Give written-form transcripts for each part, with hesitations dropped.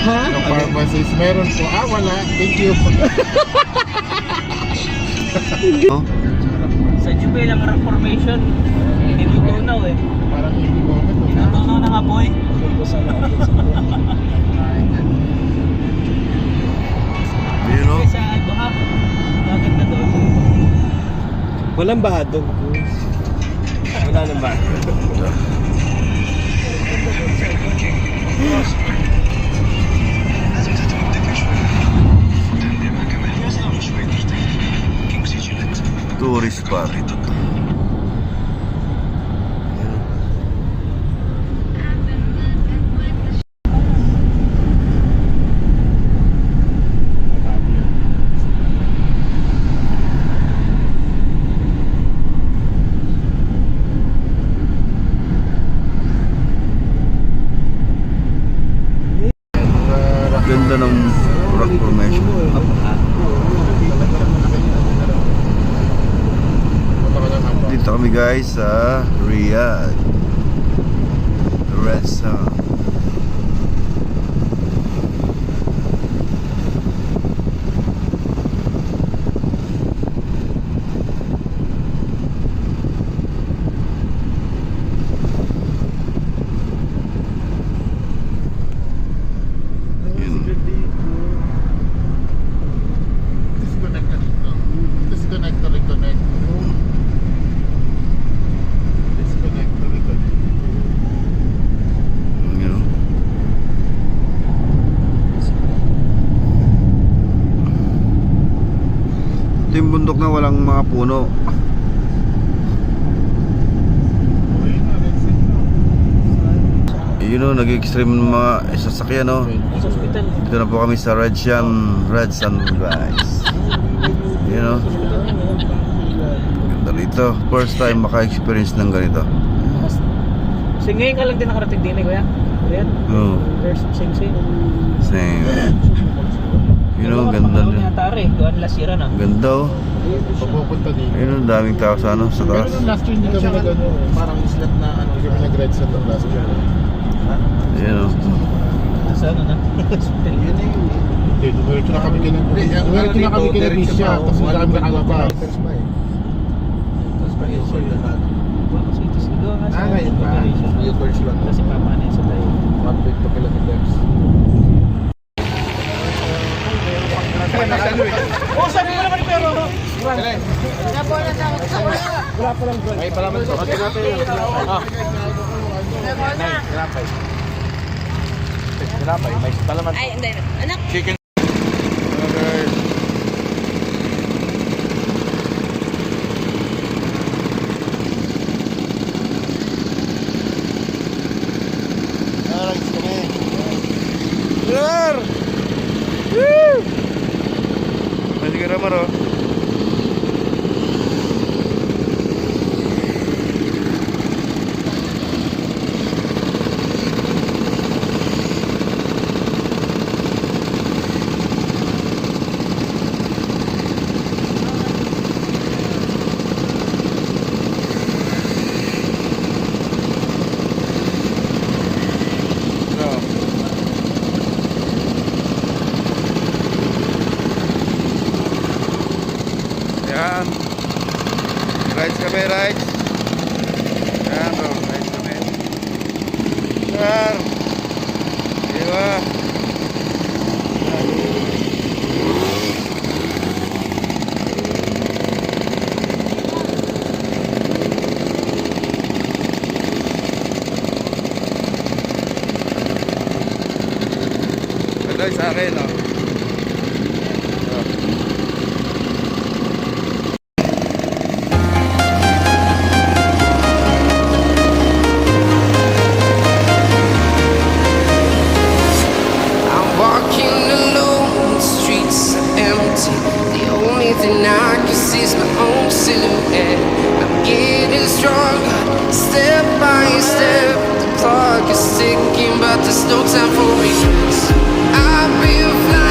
Ha? Yung pharmacist, meron po. Ah, wala. Thank you. Oh, Sa Jubilang Rock Formation, tinutunaw eh. Parang hindi ko. Tinutunaw ng apoy. you know? Sa Albaha, maganda doon. Walang baha doon. Wala nang baha. Tourist spot. Ganda ng rock formation. Dito kami guys sa Riyadh Restaurant. Disconnect na dito. Disconnect to reconnect. Disconnect to reconnect. You know? Ito yung bundok na walang mga puno. You know, nag-extreme mga sasakyan, no? Sa hospital. Dito na po kami sa Red Sun guys. You know? Ganda rito. First time maka-experience ng ganito. So ngayon ka lang din nakarating din eh, kuya? Kuya? Oh, First sing-sing. same. You know, ganda Ano din. yata rin? Kuhan last year na. Ganda, oh. Papupunta dito. You know, daming tao sa ano, sa Pero taas. nung last year hindi kami nag-ano. Parang islat na ano. Hindi kami nag-red set ng last year. You know. Sa ano na? Hospital. Hindi, dumiretso na kami dumiretso na kami kina Bisha. Tapos hindi kami nakalabas. Baka sa ito sila. Ngayon ba? Kasi papa na sa tayo. 1.2 kilometers. Oh, sabi mo naman pero no? Ay, palaman to. Ate natin yun. Tinapay. May palaman. Ay, hindi. Anak. Chicken. Sir! Woo! Masih ka naman, oh. Yan. Rides kami, rides. Yan, bro. Rides kami. Sir. Diba? Ganda sa akin, no? Everything I can see is my own silhouette. I'm getting stronger, step by step. The clock is ticking, but there's no time for me. I've been flying.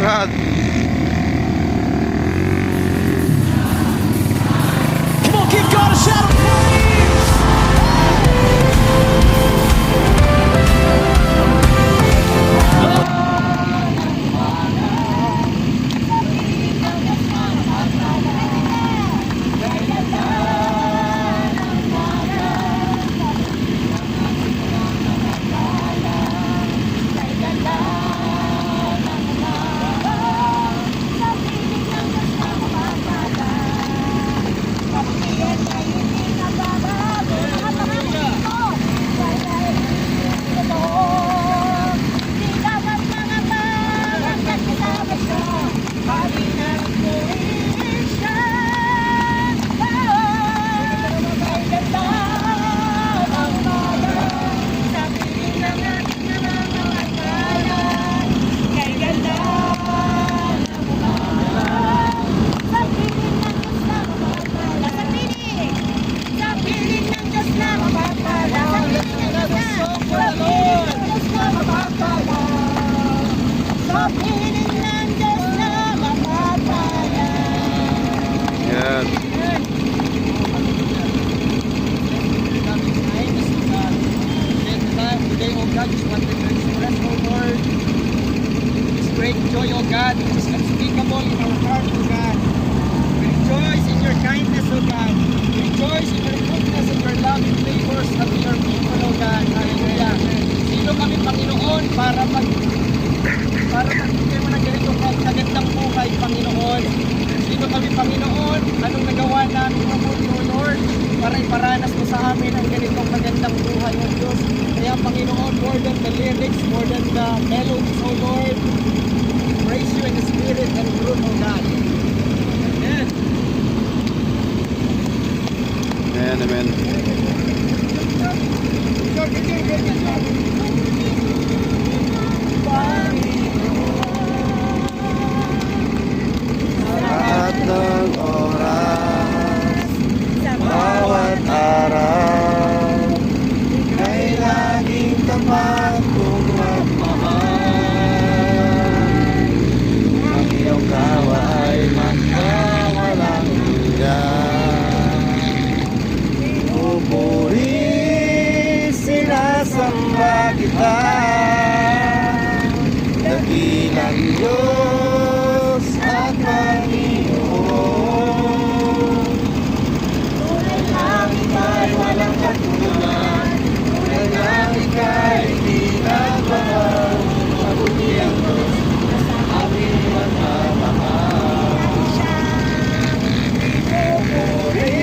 God. Come on, give God a shout of praise. Yan. Today, oh God, just want to express, oh Lord, this great joy, oh God, which is unspeakable in our heart, oh God. We rejoice in your kindness, oh God. We rejoice in your goodness and your loving favors of your people, oh God. Hallelujah. Sino kami, Panginoon, para magbigay mo ng ganitong kagandang buhay, Panginoon. Sino kami, Panginoon, anong nagawa namin, O Lord, para iparanas mo sa amin ang ganitong magandang buhay, O Diyos. Kaya, Panginoon, more than the lyrics, more than the melodies, O Lord, praise you in the spirit and truth, O God. Amen. Amen, amen. Lahat ng oras, bawat araw, ay laging tapat kong magmahal. Ang iyong kawa ay magkawalang hanggan. Pinupuri, sinasamba kita, dakilang Diyos at Panginoon. Tunay lang ika'y walang katulad, tunay lang ika'y di nagbabago. Mabuti ang Diyos na sa amin magmamahal. Pinupuri,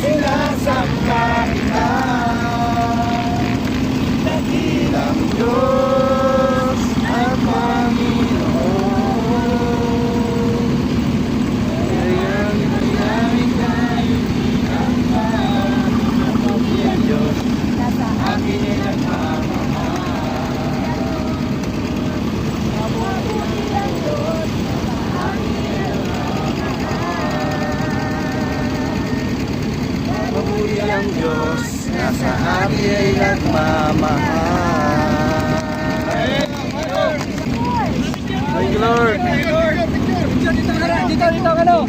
sinasamba kita, dakilang Diyos at Panginoon. Mabuti ang Diyos na sa atin ay nagmamahal. Thank you, Lord. Dito, ano?